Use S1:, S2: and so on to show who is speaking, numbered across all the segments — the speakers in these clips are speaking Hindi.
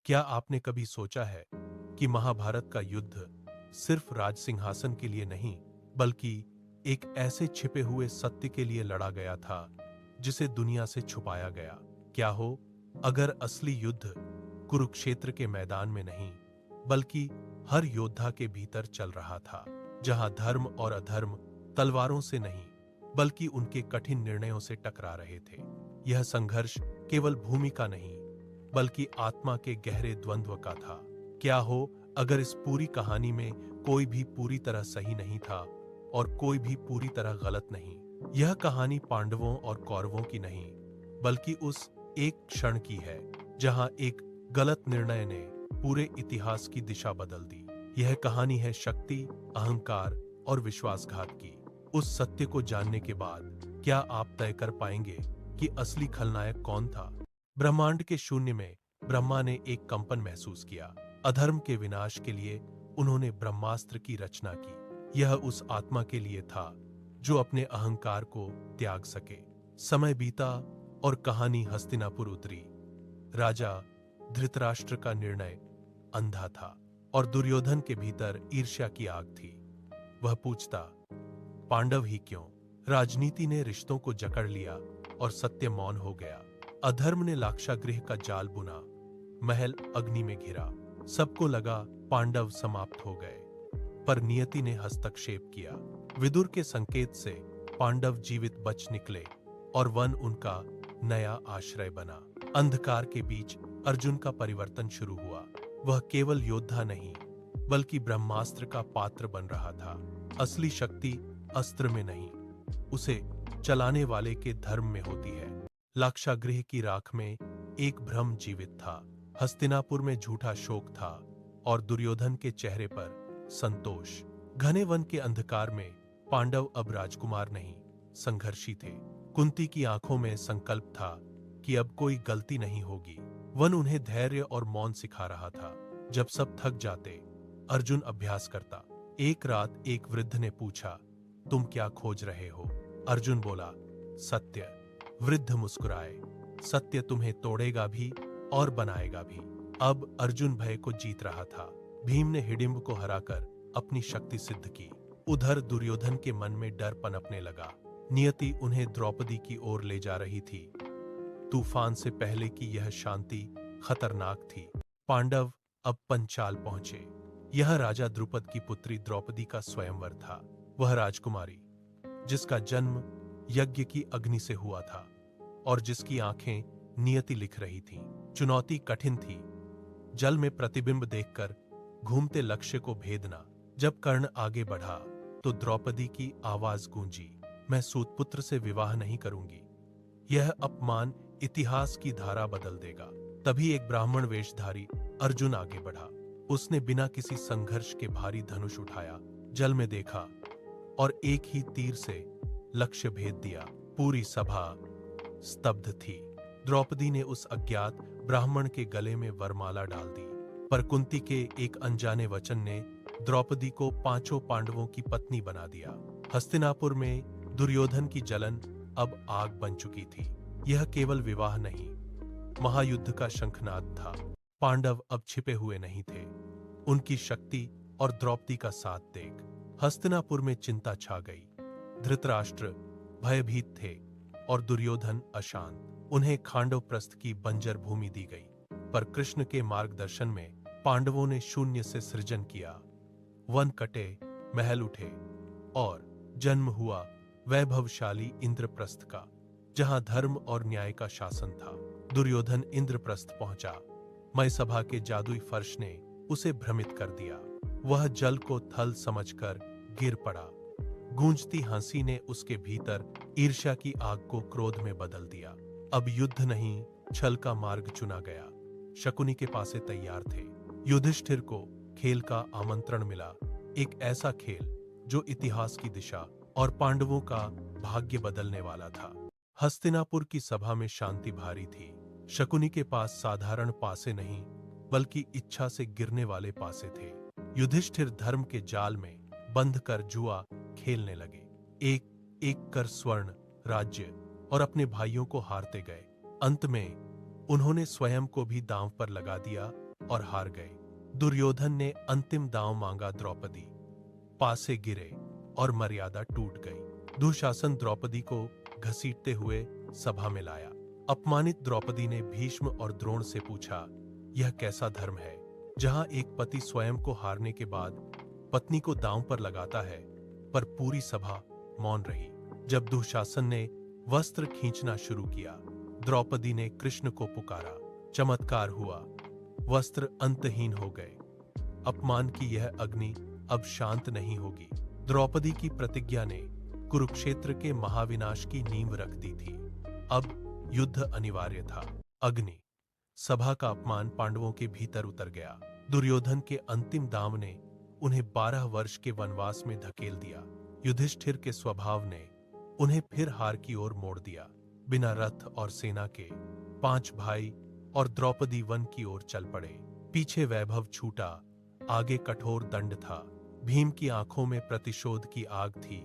S1: क्या आपने कभी सोचा है कि महाभारत का युद्ध सिर्फ राज सिंहासन के लिए नहीं, बल्कि एक ऐसे छिपे हुए सत्य के लिए लड़ा गया था जिसे दुनिया से छुपाया गया? क्या हो अगर असली युद्ध कुरुक्षेत्र के मैदान में नहीं, बल्कि हर योद्धा के भीतर चल रहा था, जहां धर्म और अधर्म तलवारों से नहीं, बल्कि उनके कठिन निर्णयों से टकरा रहे थे। यह संघर्ष केवल भूमि का नहीं, बल्कि आत्मा के गहरे द्वंद्व का था। क्या हो अगर इस पूरी कहानी में कोई भी पूरी तरह सही नहीं था और कोई भी पूरी तरह गलत नहीं। यह कहानी पांडवों और कौरवों की नहीं, बल्कि उस एक क्षण की है जहां एक गलत निर्णय ने पूरे इतिहास की दिशा बदल दी। यह कहानी है शक्ति, अहंकार और विश्वासघात की। उस सत्य को जानने के बाद क्या आप तय कर पाएंगे कि असली खलनायक कौन था? ब्रह्मांड के शून्य में ब्रह्मा ने एक कंपन महसूस किया। अधर्म के विनाश के लिए उन्होंने ब्रह्मास्त्र की रचना की। यह उस आत्मा के लिए था जो अपने अहंकार को त्याग सके। समय बीता और कहानी हस्तिनापुर उतरी। राजा धृतराष्ट्र का निर्णय अंधा था और दुर्योधन के भीतर ईर्ष्या की आग थी। वह पूछता, पांडव ही क्यों? राजनीति ने रिश्तों को जकड़ लिया और सत्य मौन हो गया। अधर्म ने लाक्षागृह का जाल बुना, महल अग्नि में घिरा। सबको लगा पांडव समाप्त हो गए, पर नियति ने हस्तक्षेप किया। विदुर के संकेत से पांडव जीवित बच निकले और वन उनका नया आश्रय बना। अंधकार के बीच अर्जुन का परिवर्तन शुरू हुआ। वह केवल योद्धा नहीं, बल्कि ब्रह्मास्त्र का पात्र बन रहा था। असली शक्ति अस्त्र में नहीं, उसे चलाने वाले के धर्म में होती है। लाक्षागृह की राख में एक भ्रम जीवित था। हस्तिनापुर में झूठा शोक था और दुर्योधन के चेहरे पर संतोष। घने वन के अंधकार में पांडव अब राजकुमार नहीं, संघर्षी थे। कुंती की आंखों में संकल्प था कि अब कोई गलती नहीं होगी। वन उन्हें धैर्य और मौन सिखा रहा था। जब सब थक जाते, अर्जुन अभ्यास करता। एक रात एक वृद्ध ने पूछा, तुम क्या खोज रहे हो? अर्जुन बोला, सत्य। वृद्ध मुस्कुराए, सत्य तुम्हें तोड़ेगा भी और बनाएगा भी। अब अर्जुन भय को जीत रहा था। भीम ने हिडिंब को हराकर अपनी शक्ति सिद्ध की। उधर दुर्योधन के मन में डर पनपने लगा। नियति उन्हें द्रौपदी की ओर ले जा रही थी। तूफान से पहले की यह शांति खतरनाक थी। पांडव अब पंचाल पहुंचे। यह राजा द्रुपद की पुत्री द्रौपदी का स्वयंवर था। वह राजकुमारी जिसका जन्म यज्ञ की अग्नि से हुआ था और जिसकी आंखें नियति लिख रही थीं। चुनौती कठिन थी, जल में प्रतिबिंब देखकर घूमते लक्ष्य को भेदना। जब कर्ण आगे बढ़ा तो द्रौपदी की आवाज गूंजी, मैं सूतपुत्र से विवाह नहीं करूंगी। यह अपमान इतिहास की धारा बदल देगा। तभी एक ब्राह्मण वेशधारी अर्जुन आगे बढ़ा। उसने बिना किसी संघर्ष के भारी धनुष उठाया, जल में देखा और एक ही तीर से लक्ष्य भेद दिया। पूरी सभा स्तब्ध थी। द्रौपदी ने उस अज्ञात ब्राह्मण के गले में वरमाला डाल दी, पर कुंती के एक अनजाने वचन ने द्रौपदी को पांचों पांडवों की पत्नी बना दिया। हस्तिनापुर में दुर्योधन की जलन अब आग बन चुकी थी। यह केवल विवाह नहीं, महायुद्ध का शंखनाद था। पांडव अब छिपे हुए नहीं थे। उनकी शक्ति और द्रौपदी का साथ देख हस्तिनापुर में चिंता छा गई। धृतराष्ट्र भयभीत थे और दुर्योधन अशांत। उन्हें खांडवप्रस्थ की बंजर भूमि दी गई, पर कृष्ण के मार्गदर्शन में पांडवों ने शून्य से सृजन किया। वन कटे, महल उठे और जन्म हुआ वैभवशाली इंद्रप्रस्थ का, जहां धर्म और न्याय का शासन था। दुर्योधन इंद्रप्रस्थ पहुंचा। मय सभा के जादुई फर्श ने उसे भ्रमित कर दिया। वह जल को थल समझकर गिर पड़ा। गूंजती हंसी ने उसके भीतर ईर्ष्या की आग को क्रोध में बदल दिया। अब युद्ध नहीं, छल का मार्ग चुना गया। शकुनी के पासे तैयार थे। युधिष्ठिर को खेल का आमंत्रण मिला, एक ऐसा खेल जो इतिहास की दिशा और पांडवों का भाग्य बदलने वाला था। हस्तिनापुर की सभा में शांति भारी थी। शकुनी के पास साधारण पासे नहीं, बल्कि इच्छा से गिरने वाले पासे थे। युधिष्ठिर धर्म के जाल में बंध कर जुआ खेलने लगे। एक एक कर स्वर्ण, राज्य और अपने भाइयों को हारते गए। अंत में उन्होंने स्वयं को भी दांव पर लगा दिया और हार गए। दुर्योधन ने अंतिम दांव मांगा, द्रौपदी पासे गिरे और मर्यादा टूट गई। दुशासन द्रौपदी को घसीटते हुए सभा में लाया। अपमानित द्रौपदी ने भीष्म और द्रोण से पूछा, यह कैसा धर्म है जहां एक पति स्वयं को हारने के बाद पत्नी को दांव पर लगाता है? पर पूरी सभा मौन रही। जब दुशासन ने वस्त्र खींचना शुरू किया, द्रौपदी ने कृष्ण को पुकारा। चमत्कार हुआ, वस्त्र अंतहीन हो गए। अपमान की यह अग्नि अब शांत नहीं होगी। द्रौपदी की प्रतिज्ञा ने कुरुक्षेत्र के महाविनाश की नींव रख दी थी। अब युद्ध अनिवार्य था। अग्नि, सभा का अपमान पांडवों के भीतर उतर गया। दुर्योधन के अंतिम दांव ने उन्हें 12 वर्ष के वनवास में धकेल दिया। युधिष्ठिर के स्वभाव ने उन्हें फिर हार की ओर मोड़ दिया। बिना रथ और सेना के 5 भाई और द्रौपदी वन की ओर चल पड़े। पीछे वैभव छूटा, आगे कठोर दंड था। भीम की आंखों में प्रतिशोध की आग थी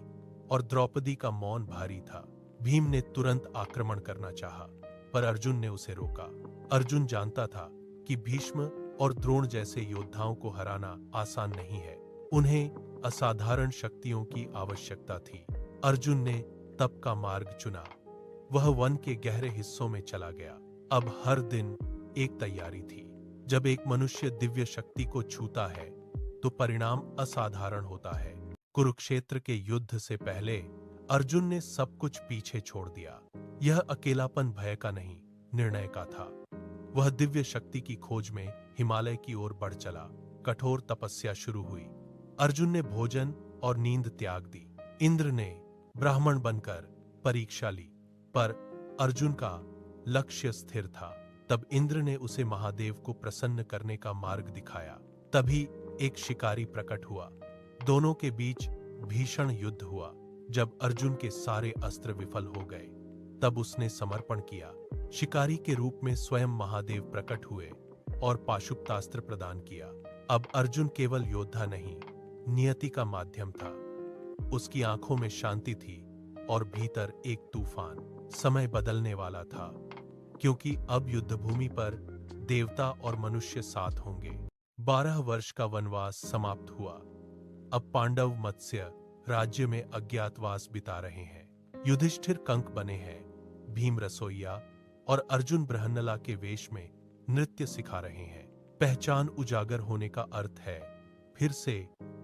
S1: और द्रौपदी का मौन भारी था। भीम ने तुरंत आक्रमण करना चाहा, पर अर्जुन ने उसे रोका। अर्जुन जानता था कि भीष्म और द्रोण जैसे योद्धाओं को हराना आसान नहीं है। उन्हें असाधारण शक्तियों की आवश्यकता थी। अर्जुन ने तप का मार्ग चुना। वह वन के गहरे हिस्सों में चला गया। अब हर दिन एक तैयारी थी। जब एक मनुष्य दिव्य शक्ति को छूता है तो परिणाम असाधारण होता है। कुरुक्षेत्र के युद्ध से पहले अर्जुन ने सब कुछ पीछे छोड़ दिया। यह अकेलापन भय का नहीं, निर्णय का था। वह दिव्य शक्ति की खोज में हिमालय की ओर बढ़ चला। कठोर तपस्या शुरू हुई। अर्जुन ने भोजन और नींद त्याग दी। इंद्र ने ब्राह्मण बनकर परीक्षा ली, पर अर्जुन का लक्ष्य स्थिर था। तब इंद्र ने उसे महादेव को प्रसन्न करने का मार्ग दिखाया। तभी एक शिकारी प्रकट हुआ। दोनों के बीच भीषण युद्ध हुआ। जब अर्जुन के सारे अस्त्र विफल हो गए, तब उसने समर्पण किया। शिकारी के रूप में स्वयं महादेव प्रकट हुए और पाशुपतास्त्र प्रदान किया। अब अर्जुन केवल योद्धा नहीं, नियति का माध्यम था। उसकी आंखों में शांति थी और भीतर एक तूफान। समय बदलने वाला था, क्योंकि अब युद्धभूमि पर देवता और मनुष्य साथ होंगे। 12 वर्ष का वनवास समाप्त हुआ। अब पांडव मत्स्य राज्य में अज्ञातवास बिता रहे हैं। युधिष्ठिर कंक बने हैं, भीम रसोइया और अर्जुन बृहन्नला के वेश में नृत्य सिखा रहे हैं। पहचान उजागर होने का अर्थ है फिर से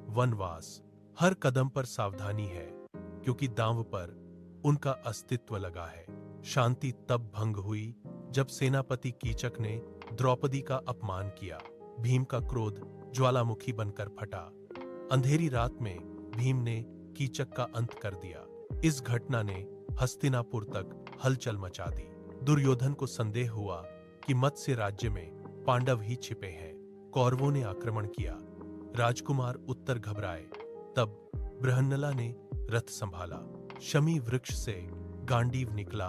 S1: वनवास। हर कदम पर सावधानी है, क्योंकि दांव पर उनका अस्तित्व लगा है। शांति तब भंग हुई जब सेनापति कीचक ने द्रौपदी का अपमान किया। भीम का क्रोध ज्वालामुखी बनकर फटा। अंधेरी रात में भीम ने कीचक का अंत कर दिया। इस घटना ने हस्तिनापुर तक हलचल मचा दी। दुर्योधन को संदेह हुआ कि मत्स्य राज्य में पांडव ही छिपे हैं। कौरवों ने आक्रमण किया। राजकुमार उत्तर घबराए। तब बृहन्नला ने रथ संभाला। शमी वृक्ष से गांडीव निकला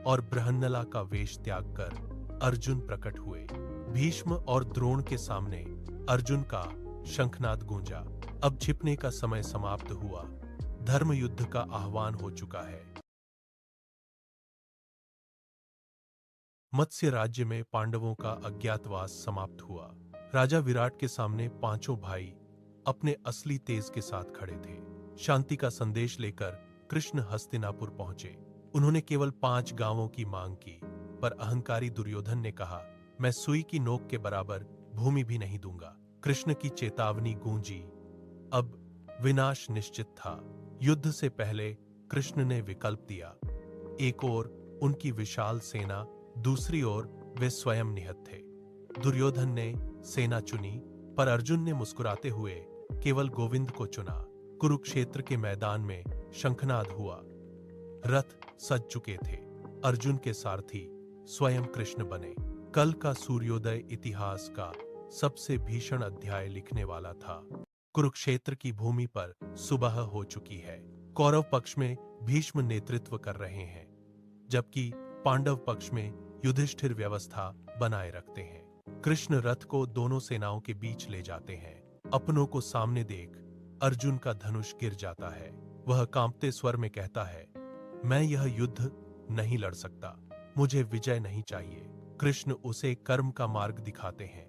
S1: और बृहन्नला का वेश त्याग कर अर्जुन प्रकट हुए। भीष्म और द्रोण के सामने अर्जुन का शंखनाद गूंजा। अब छिपने का समय समाप्त हुआ। धर्म युद्ध का आह्वान हो चुका है। मत्स्य राज्य में पांडवों का अज्ञातवास समाप्त हुआ। राजा विराट के सामने पांचों भाई अपने असली तेज के साथ खड़े थे। शांति का संदेश लेकर कृष्ण हस्तिनापुर पहुंचे। उन्होंने केवल 5 गांवों की मांग की, पर अहंकारी दुर्योधन ने कहा, मैं सुई की नोक के बराबर भूमि भी नहीं दूंगा। कृष्ण की चेतावनी गूंजी। अब विनाश निश्चित था। युद्ध से पहले कृष्ण ने विकल्प दिया। एक ओर उनकी विशाल सेना, दूसरी ओर वे स्वयं निहत थे। दुर्योधन ने सेना चुनी, पर अर्जुन ने मुस्कुराते हुए केवल गोविंद को चुना। कुरुक्षेत्र के मैदान में शंखनाद हुआ। रथ सज चुके थे। अर्जुन के सारथी स्वयं कृष्ण बने। कल का सूर्योदय इतिहास का सबसे भीषण अध्याय लिखने वाला था। कुरुक्षेत्र की भूमि पर सुबह हो चुकी है। कौरव पक्ष में भीष्म नेतृत्व कर रहे हैं, जबकि पांडव पक्ष में युधिष्ठिर व्यवस्था बनाए रखते हैं। कृष्ण रथ को दोनों सेनाओं के बीच ले जाते हैं। अपनों को सामने देख अर्जुन का धनुष गिर जाता है। वह कांपते स्वर में कहता है, मैं यह युद्ध नहीं लड़ सकता, मुझे विजय नहीं चाहिए। कृष्ण उसे कर्म का मार्ग दिखाते हैं।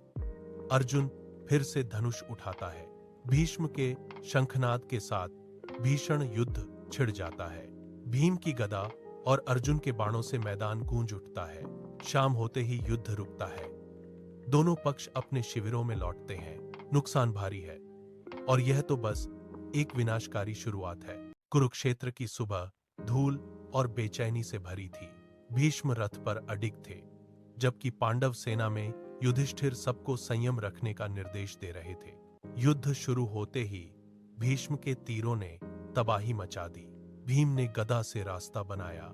S1: अर्जुन फिर से धनुष उठाता है। भीष्म के शंखनाद के साथ भीषण युद्ध छिड़ जाता है। भीम की गदा और अर्जुन के बाणों से मैदान गूंज उठता है। शाम होते ही युद्ध रुकता है। दोनों पक्ष अपने शिविरों में लौटते हैं। नुकसान भारी है और यह तो बस एक विनाशकारी शुरुआत है। कुरुक्षेत्र की सुबह धूल और बेचैनी से भरी थी। भीष्म रथ पर अडिग थे, जबकि पांडव सेना में युधिष्ठिर सबको संयम रखने का निर्देश दे रहे थे। युद्ध शुरू होते ही भीष्म के तीरों ने तबाही मचा दी। भीम ने गदा से रास्ता बनाया,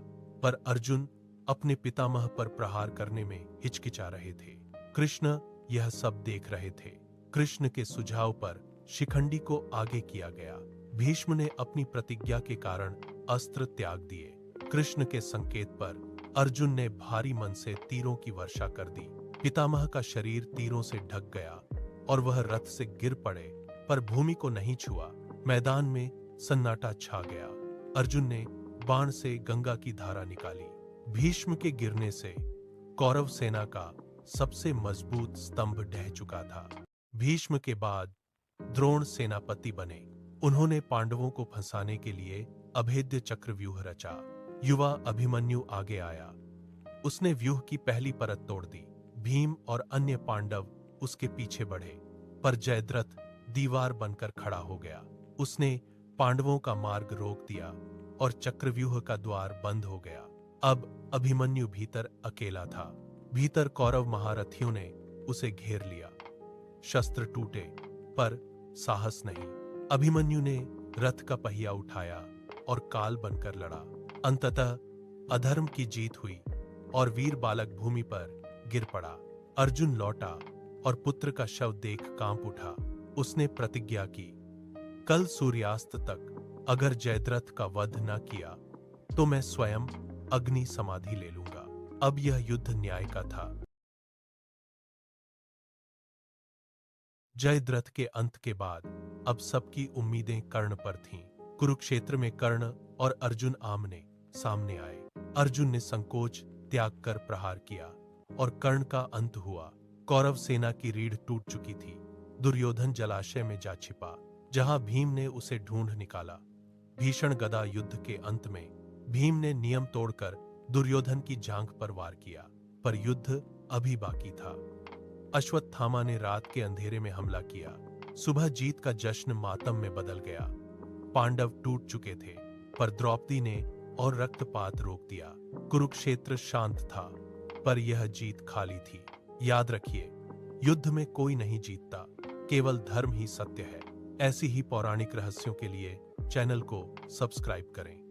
S1: पर अर्जुन अपने पितामह पर प्रहार करने में हिचकिचा रहे थे। कृष्ण यह सब देख रहे थे। कृष्ण के सुझाव पर शिखंडी को आगे किया गया। भीष्म ने अपनी प्रतिज्ञा के कारण अस्त्र त्याग दिए। कृष्ण के संकेत पर अर्जुन ने भारी मन से तीरों की वर्षा कर दी। पितामह का शरीर तीरों से ढक गया और वह रथ से गिर पड़े, पर भूमि को नहीं छुआ। मैदान में सन्नाटा छा गया। अर्जुन ने बाण से गंगा की धारा निकाली। भीष्म के गिरने से कौरव सेना का सबसे मजबूत स्तंभ ढह चुका था। भीष्म के बाद द्रोण सेनापति बने। उन्होंने पांडवों को फंसाने के लिए अभेद्य चक्रव्यूह रचा। युवा अभिमन्यु आगे आया। उसने व्यूह की पहली परत तोड़ दी। भीम और अन्य पांडव उसके पीछे बढ़े, पर जयद्रथ दीवार बनकर खड़ा हो गया। उसने पांडवों का मार्ग रोक दिया और चक्रव्यूह का द्वार बंद हो गया। अब अभिमन्यु भीतर अकेला था। भीतर कौरव महारथियों ने उसे घेर लिया। शस्त्र टूटे, पर साहस नहीं। अभिमन्यु ने रथ का पहिया उठाया और काल बनकर लड़ा। अंततः अधर्म की जीत हुई और वीर बालक भूमि पर गिर पड़ा। अर्जुन लौटा और पुत्र का शव देख कांप उठा। उसने प्रतिज्ञा की, कल सूर्यास्त तक अगर जयद्रथ का वध न किया तो मैं स्वयं अग्नि समाधि ले लूंगा। अब यह युद्ध न्याय का था। जयद्रथ के अंत के बाद अब सबकी उम्मीदें कर्ण पर थीं। कुरुक्षेत्र में कर्ण और अर्जुन आमने सामने आए। अर्जुन ने संकोच त्याग कर प्रहार किया और कर्ण का अंत हुआ। कौरव सेना की रीढ़ टूट चुकी थी। दुर्योधन जलाशय में जा छिपा, जहां भीम ने उसे ढूंढ निकाला। भीषण गदा युद्ध के अंत में भीम ने नियम तोड़कर दुर्योधन की जांघ पर वार किया, पर युद्ध अभी बाकी था। अश्वत्थामा ने रात के अंधेरे में हमला किया। सुबह जीत का जश्न मातम में बदल गया। पांडव टूट चुके थे, पर द्रौपदी ने और रक्तपात रोक दिया। कुरुक्षेत्र शांत था, पर यह जीत खाली थी। याद रखिए, युद्ध में कोई नहीं जीतता, केवल धर्म ही सत्य है। ऐसी ही पौराणिक रहस्यों के लिए चैनल को सब्सक्राइब करें।